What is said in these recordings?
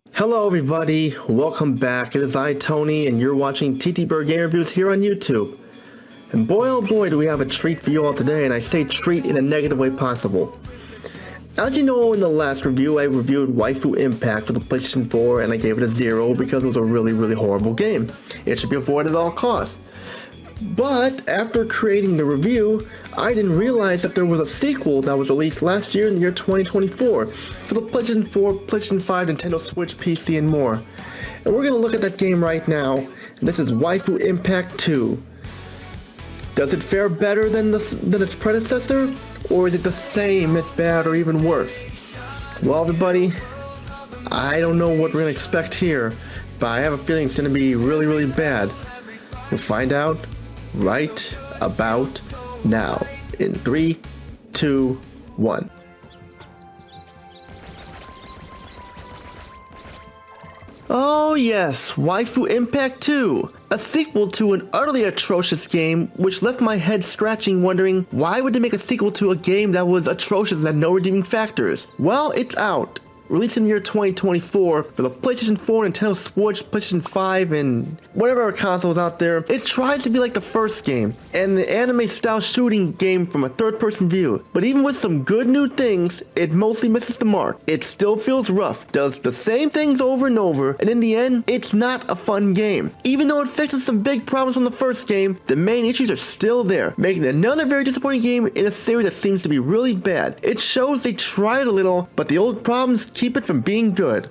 Hello everybody, welcome back. It is I, Tony, and you're watching TTBurger Game Reviews here on YouTube. And boy oh boy do we have a treat for you all today, and I say treat in a negative way possible. As you know, in the last review, I reviewed Waifu Impact for the PlayStation 4, and I gave it a 0 because it was a really horrible game. It should be avoided at all costs. But after creating the review, I didn't realize that there was a sequel that was released last year in the year 2024 for the PlayStation 4, PlayStation 5, Nintendo Switch, PC, and more. And we're going to look at that game right now, and this is Waifu Impact 2. Does it fare better than its predecessor, or is it the same, as bad, or even worse? Well, everybody, I don't know what we're going to expect here, but I have a feeling it's going to be really bad. We'll find out right about now in 3, 2, 1. Oh yes, Waifu Impact 2, a sequel to an utterly atrocious game which left my head scratching, wondering why would they make a sequel to a game that was atrocious and had no redeeming factors? Well, it's out. Released in the year 2024 for the PlayStation 4, Nintendo Switch, PlayStation 5, and whatever consoles out there. It tries to be like the first game, and the anime-style shooting game from a third-person view. But even with some good new things, it mostly misses the mark. It still feels rough, does the same things over and over, and in the end, it's not a fun game. Even though it fixes some big problems from the first game, the main issues are still there, making it another very disappointing game in a series that seems to be really bad. It shows they tried a little, but the old problems keep it from being good.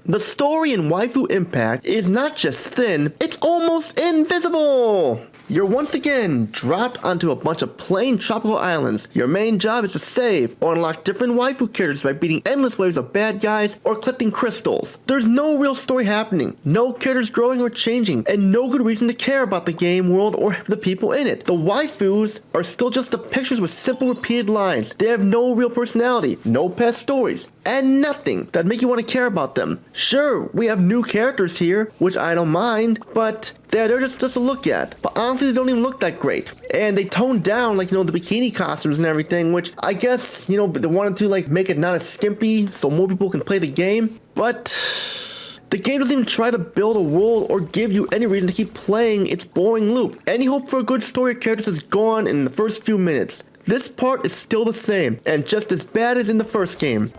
The story in Waifu Impact is not just thin, it's almost invisible! You're once again dropped onto a bunch of plain tropical islands. Your main job is to save or unlock different waifu characters by beating endless waves of bad guys or collecting crystals. There's no real story happening, no characters growing or changing, and no good reason to care about the game world or the people in it. The waifus are still just the pictures with simple repeated lines. They have no real personality, no past stories, and nothing that make you want to care about them. Sure, we have new characters here, which I don't mind, but they're just to look at. But honestly, they don't even look that great. And they toned down, like, the bikini costumes and everything, which I guess, they wanted to, make it not as skimpy so more people can play the game. But the game doesn't even try to build a world or give you any reason to keep playing its boring loop. Any hope for a good story of characters is gone in the first few minutes. This part is still the same, and just as bad as in the first game.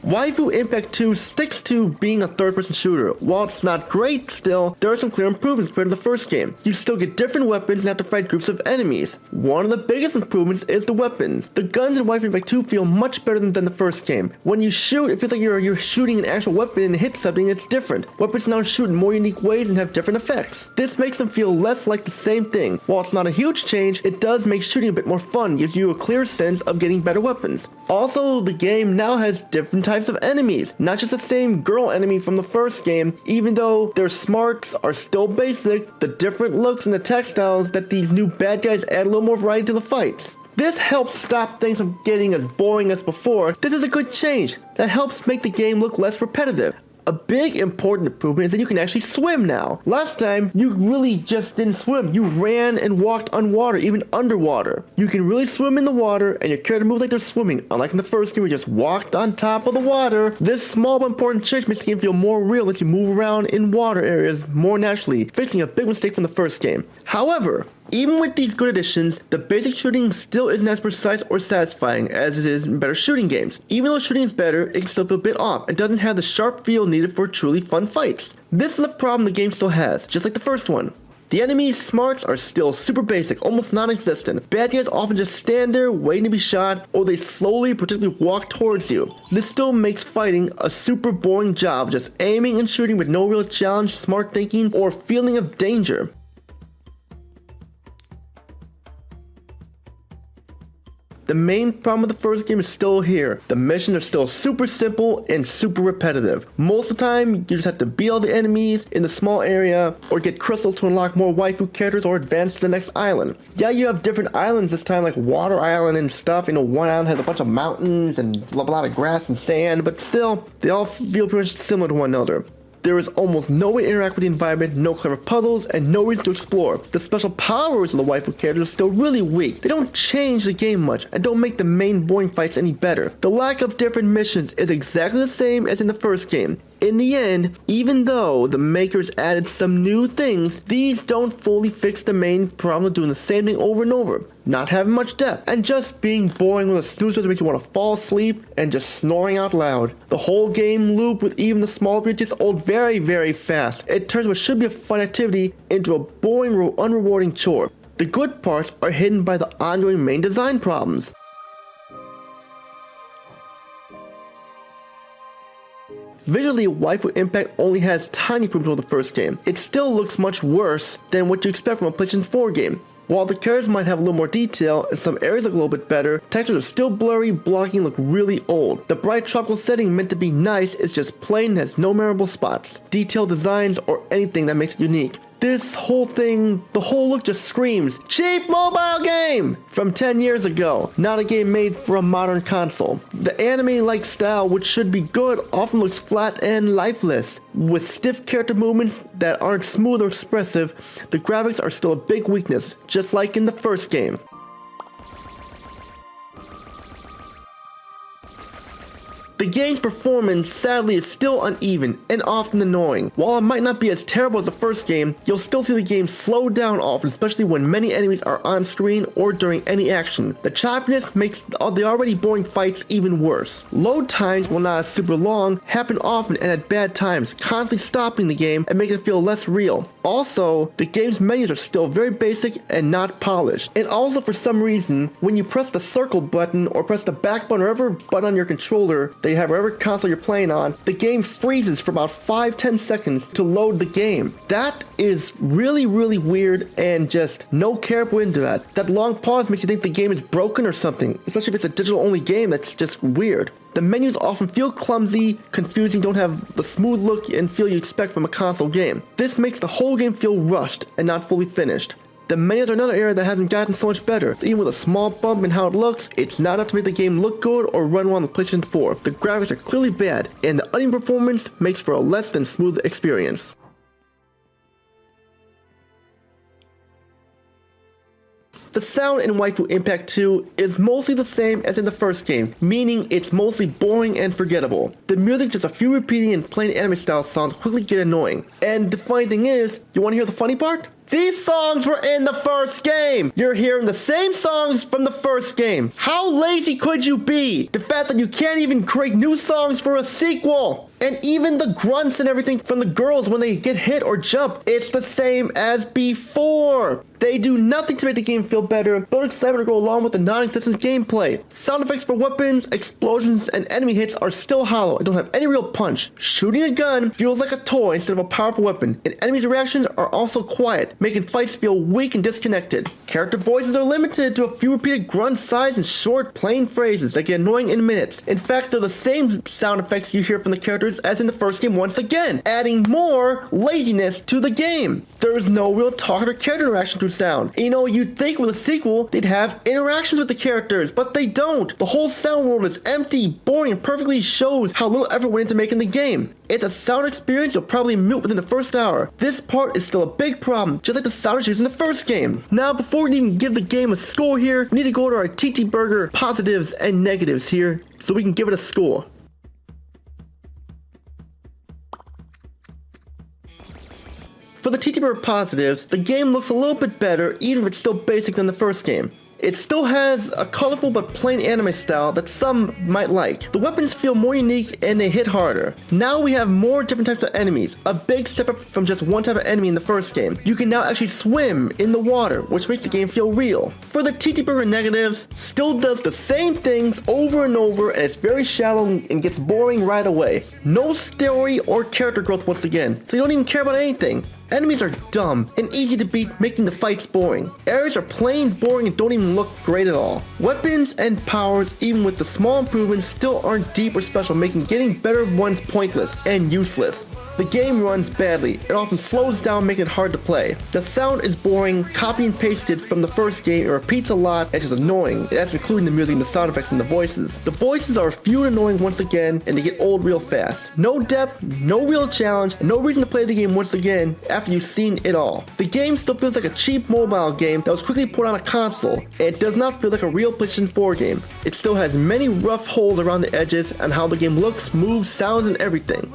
Waifu Impact 2 sticks to being a third-person shooter. While it's not great still, there are some clear improvements compared to the first game. You still get different weapons and have to fight groups of enemies. One of the biggest improvements is the weapons. The guns in Waifu Impact 2 feel much better than the first game. When you shoot, it feels like you're shooting an actual weapon and hit something that's different. Weapons now shoot in more unique ways and have different effects. This makes them feel less like the same thing. While it's not a huge change, it does make shooting a bit more fun, gives you a clear sense of getting better weapons. Also, the game now has different types of enemies, not just the same girl enemy from the first game. Even though their smarts are still basic, the different looks and the textiles that these new bad guys add a little more variety to the fights. This helps stop things from getting as boring as before. This is a good change that helps make the game look less repetitive. A big important improvement is that you can actually swim now. Last time, you really just didn't swim. You ran and walked on water, even underwater. You can really swim in the water, and your character moves like they're swimming. Unlike in the first game, we just walked on top of the water. This small but important change makes the game feel more real as you move around in water areas more naturally, fixing a big mistake from the first game. However, even with these good additions, the basic shooting still isn't as precise or satisfying as it is in better shooting games. Even though shooting is better, it can still feel a bit off and doesn't have the sharp feel needed for truly fun fights. This is a problem the game still has, just like the first one. The enemies' smarts are still super basic, almost non-existent. Bad guys often just stand there waiting to be shot, or they slowly, predictably walk towards you. This still makes fighting a super boring job, just aiming and shooting with no real challenge, smart thinking, or feeling of danger. The main problem with the first game is still here. The missions are still super simple and super repetitive. Most of the time, you just have to beat all the enemies in the small area or get crystals to unlock more waifu characters or advance to the next island. Yeah, you have different islands this time, like Water Island and stuff. One island has a bunch of mountains and a lot of grass and sand, but still, they all feel pretty much similar to one another. There is almost no way to interact with the environment, no clever puzzles, and no reason to explore. The special powers of the waifu characters are still really weak. They don't change the game much, and don't make the main boring fights any better. The lack of different missions is exactly the same as in the first game. In the end, even though the makers added some new things, these don't fully fix the main problem of doing the same thing over and over, not having much depth, and just being boring with a snoozer that makes you want to fall asleep and just snoring out loud. The whole game loop with even the small bit gets old very, very fast. It turns what should be a fun activity into a boring, unrewarding chore. The good parts are hidden by the ongoing main design problems. Visually, Waifu Impact only has tiny improvements over the first game. It still looks much worse than what you expect from a PlayStation 4 game. While the characters might have a little more detail and some areas look a little bit better, textures are still blurry, blocking look really old. The bright tropical setting meant to be nice is just plain and has no memorable spots, detailed designs, or anything that makes it unique. This whole thing, the whole look just screams, cheap mobile game from 10 years ago, not a game made for a modern console. The anime-like style, which should be good, often looks flat and lifeless. With stiff character movements that aren't smooth or expressive, the graphics are still a big weakness, just like in the first game. The game's performance, sadly, is still uneven and often annoying. While it might not be as terrible as the first game, you'll still see the game slow down often, especially when many enemies are on screen or during any action. The choppiness makes the already boring fights even worse. Load times, while not super long, happen often and at bad times, constantly stopping the game and making it feel less real. Also, the game's menus are still very basic and not polished. And also, for some reason, when you press the circle button or press the back button or whatever button on your controller they have whatever console you're playing on, the game freezes for about 5-10 seconds to load the game. That is really weird and just no care put into that. That long pause makes you think the game is broken or something, especially if it's a digital only game. That's just weird. The menus often feel clumsy, confusing, don't have the smooth look and feel you expect from a console game. This makes the whole game feel rushed and not fully finished. The menus are another area that hasn't gotten so much better. So even with a small bump in how it looks, it's not enough to make the game look good or run well on the PlayStation 4. The graphics are clearly bad, and the uneven performance makes for a less than smooth experience. The sound in Waifu Impact 2 is mostly the same as in the first game, meaning it's mostly boring and forgettable. The music, just a few repeating and plain anime style songs, quickly get annoying. And the funny thing is, you want to hear the funny part? These songs were in the first game! You're hearing the same songs from the first game. How lazy could you be? The fact that you can't even create new songs for a sequel! And even the grunts and everything from the girls when they get hit or jump, it's the same as before! They do nothing to make the game feel better, build excitement or go along with the non-existent gameplay. Sound effects for weapons, explosions, and enemy hits are still hollow and don't have any real punch. Shooting a gun feels like a toy instead of a powerful weapon, and enemies' reactions are also quiet, making fights feel weak and disconnected. Character voices are limited to a few repeated grunt sighs and short, plain phrases that get annoying in minutes. In fact, they're the same sound effects you hear from the characters as in the first game once again, adding more laziness to the game. There is no real talk or character interaction through sound. You know, you'd think with a sequel, they'd have interactions with the characters, but they don't. The whole sound world is empty, boring, and perfectly shows how little effort went into making the game. It's a sound experience you'll probably mute within the first hour. This part is still a big problem, just like the sound issues in the first game. Now, before we even give the game a score here, we need to go to our TTBurger positives and negatives here, so we can give it a score. For the TTBurger positives, the game looks a little bit better, even if it's still basic than the first game. It still has a colorful but plain anime style that some might like. The weapons feel more unique and they hit harder. Now we have more different types of enemies, a big step up from just one type of enemy in the first game. You can now actually swim in the water, which makes the game feel real. For the TTBurger negatives, still does the same things over and over, and it's very shallow and gets boring right away. No story or character growth once again, so you don't even care about anything. Enemies are dumb and easy to beat, making the fights boring. Areas are plain boring and don't even look great at all. Weapons and powers, even with the small improvements, still aren't deep or special, making getting better ones pointless and useless. The game runs badly. It often slows down, making it hard to play. The sound is boring, copy and pasted from the first game, it repeats a lot, and it's just annoying. That's including the music and the sound effects and the voices. The voices are few and annoying once again, and they get old real fast. No depth, no real challenge, and no reason to play the game once again after you've seen it all. The game still feels like a cheap mobile game that was quickly put on a console, and it does not feel like a real PlayStation 4 game. It still has many rough holes around the edges on how the game looks, moves, sounds, and everything.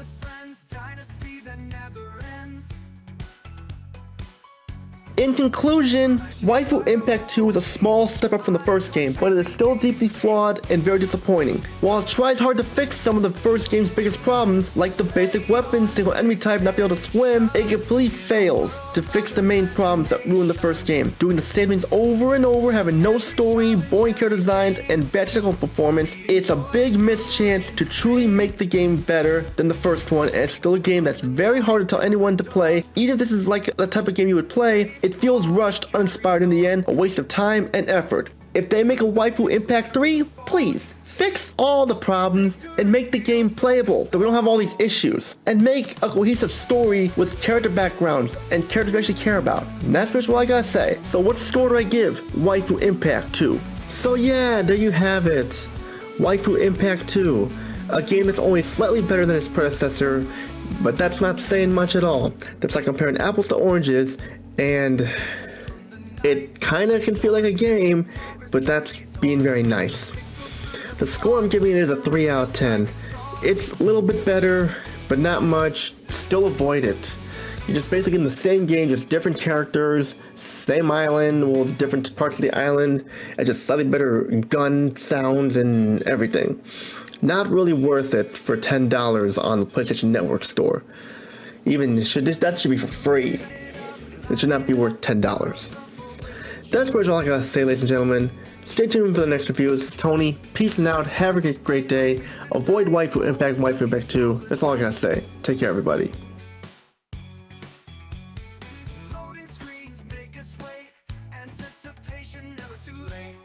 In conclusion, Waifu Impact 2 is a small step up from the first game, but it is still deeply flawed and very disappointing. While it tries hard to fix some of the first game's biggest problems, like the basic weapons, single enemy type, not being able to swim, it completely fails to fix the main problems that ruined the first game. Doing the same things over and over, having no story, boring character designs, and bad technical performance, it's a big missed chance to truly make the game better than the first one, and it's still a game that's very hard to tell anyone to play. Even if this is like the type of game you would play, it feels rushed, uninspired in the end, a waste of time and effort. If they make a Waifu Impact 3, please fix all the problems and make the game playable so we don't have all these issues. And make a cohesive story with character backgrounds and characters we actually care about. And that's pretty much what I gotta say. So what score do I give Waifu Impact 2? So yeah, there you have it. Waifu Impact 2. A game that's only slightly better than its predecessor, but that's not saying much at all. That's like comparing apples to oranges, and it kind of can feel like a game, but that's being very nice. The score I'm giving it is a 3 out of 10. It's a little bit better, but not much. Still avoid it. You're just basically in the same game, just different characters, same island, well, different parts of the island, and just slightly better gun sounds and everything. Not really worth it for $10 on the PlayStation Network store. Even that should be for free. It should not be worth $10. That's pretty much all I gotta say, ladies and gentlemen. Stay tuned for the next review. This is Tony. Peace and out. Have a great day. Avoid Waifu Impact, Waifu Impact 2. That's all I gotta say. Take care, everybody. Loading screens make us wait. Anticipation never too late.